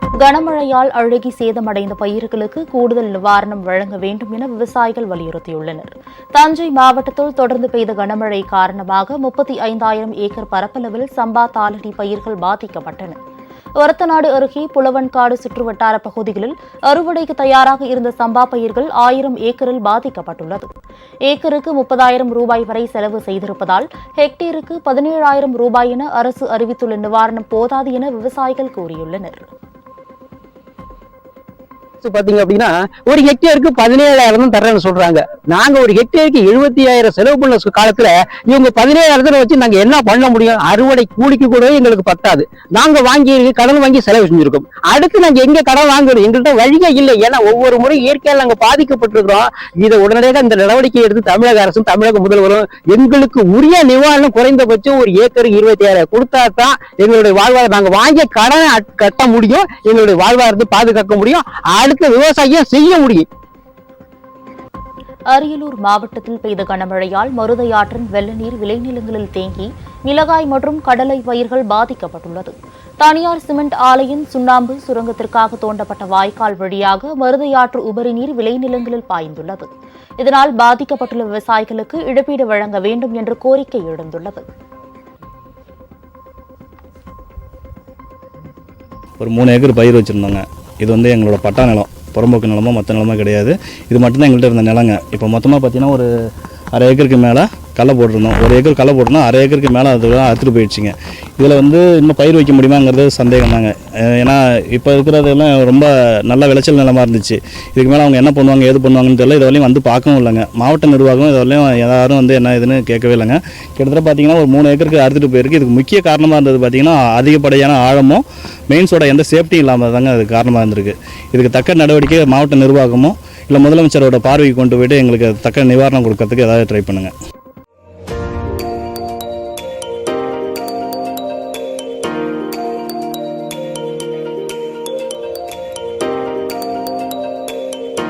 கனமழையால் அழுகி சேதமடைந்த பயிர்களுக்கு கூடுதல் நிவாரணம் வழங்க வேண்டும் என விவசாயிகள் வலியுறுத்தியுள்ளனர். தஞ்சை மாவட்டத்தில் தொடர்ந்து பெய்த கனமழை காரணமாக 35,000 ஏக்கர் பரப்பளவில் சம்பா தாளடி பயிர்கள் பாதிக்கப்பட்டன. ஒரத்தநாடு அருகே புலவன்காடு சுற்றுவட்டார பகுதிகளில் அறுவடைக்கு தயாராக இருந்த சம்பா பயிர்கள் 1000 ஏக்கரில் பாதிக்கப்பட்டுள்ளது. ஏக்கருக்கு 30,000 ரூபாய் வரை செலவு செய்திருப்பதால் ஹெக்டேருக்கு 17,000 ரூபாய் என அரசு அறிவித்துள்ள நிவாரணம் போதாது என விவசாயிகள் கூறியுள்ளனர். பாத்தீங்க அப்படின்னா ஒரு ஹெக்டேருக்கு 17,000 தர்றேன்னு சொல்றாங்க. நாங்க ஒரு ஹெக்டேருக்கு 70,000 செலவு பண்ண காலத்துல இவங்க 17,000 வச்சு நாங்க என்ன பண்ண முடியும்? அறுவடை கூலிக்கு கூட எங்களுக்கு பத்தாது. நாங்க கடன் வாங்கி செலவு செஞ்சிருக்கோம். அடுத்து நாங்க எங்க கடன் வாங்குறோம்? எங்கள்கிட்ட வழியே இல்லை. ஏன்னா ஒவ்வொரு முறை இயற்கையால் நாங்க பாதிக்கப்பட்டிருக்கிறோம். இதை உடனடியாக இந்த நடவடிக்கை எடுத்து தமிழக அரசும் தமிழக முதல்வரும் எங்களுக்கு உரிய நிவாரணம் குறைந்தபட்சம் ஒரு ஏக்கருக்கு 27,000 கொடுத்தா தான் எங்களுடைய வாழ்வாதாரம், நாங்க வாங்கிய கடனை கட்ட முடியும், எங்களுடைய வாழ்வாதாரத்தை பாதுகாக்க முடியும், விவசாயம் செய்ய முடியும். அரியலூர் மாவட்டத்தில் பெய்த கனமழையால் மருதையாற்றின் வெள்ள நீர் விளைநிலங்களில் தேங்கி மிளகாய் மற்றும் கடலை பயிர்கள் பாதிக்கப்பட்டுள்ளது. தனியார் சிமெண்ட் ஆலையின் சுண்ணாம்பு சுரங்கத்திற்காக தோண்டப்பட்ட வாய்க்கால் வழியாக மருதையாற்று உபரி நீர் விளைநிலங்களில் பாய்ந்துள்ளது. இதனால் பாதிக்கப்பட்டுள்ள விவசாயிகளுக்கு இழப்பீடு வழங்க வேண்டும் என்ற கோரிக்கை எழுந்துள்ளது. ஒரு 3 ஏக்கர் பயிர் வச்சிருந்தோங்க. இது எங்களோட பட்டா நிலம், புறம்போக்கு நிலமோ மற்ற நிலமோ கிடையாது. இது மட்டும்தான் எங்கள்கிட்ட இருந்த நிலங்க. இப்போ மொத்தமாக பார்த்தீங்கன்னா ஒரு 1/2 ஏக்கருக்கு மேலே கடலை போட்டிருந்தோம். 1 ஏக்கர் கடலை போட்டோம்னா 1/2 ஏக்கருக்கு மேலே அதெல்லாம் அறுத்துட்டு போயிடுச்சுங்க. இதில் இன்னும் பயிர் வைக்க முடியுமாங்கிறது சந்தேகம் தாங்க. ஏன்னா இப்போ இருக்கிறதெல்லாம் ரொம்ப நல்ல விளைச்சல் நிலமாக இருந்துச்சு. இதுக்கு மேலே அவங்க என்ன பண்ணுவாங்க ஏது பண்ணுவாங்கன்னு தெரியல. இது வரையும் பார்க்கவும் இல்லைங்க. மாவட்ட நிர்வாகம் இது வரையும் யாரும் என்ன இதுன்னு கேட்கவே இல்லைங்க. கிட்டத்தட்ட பார்த்தீங்கன்னா ஒரு 3 ஏக்கருக்கு அறுத்துட்டு போயிருக்கு. இதுக்கு முக்கிய காரணமாக இருந்தது பார்த்தீங்கன்னா அதிகப்படியான ஆழமும் மெயின்ஸோட எந்த சேஃப்டியும் இல்லாமல் தாங்க அது காரணமாக இருந்திருக்கு. இதுக்கு தக்க நடவடிக்கை மாவட்ட நிர்வாகமோ இல்லை முதலமைச்சரோட பார்வைக்கு கொண்டு போயிட்டு எங்களுக்கு தக்க நிவாரணம் கொடுக்கறதுக்கு ஏதாவது ட்ரை பண்ணுங்கள்.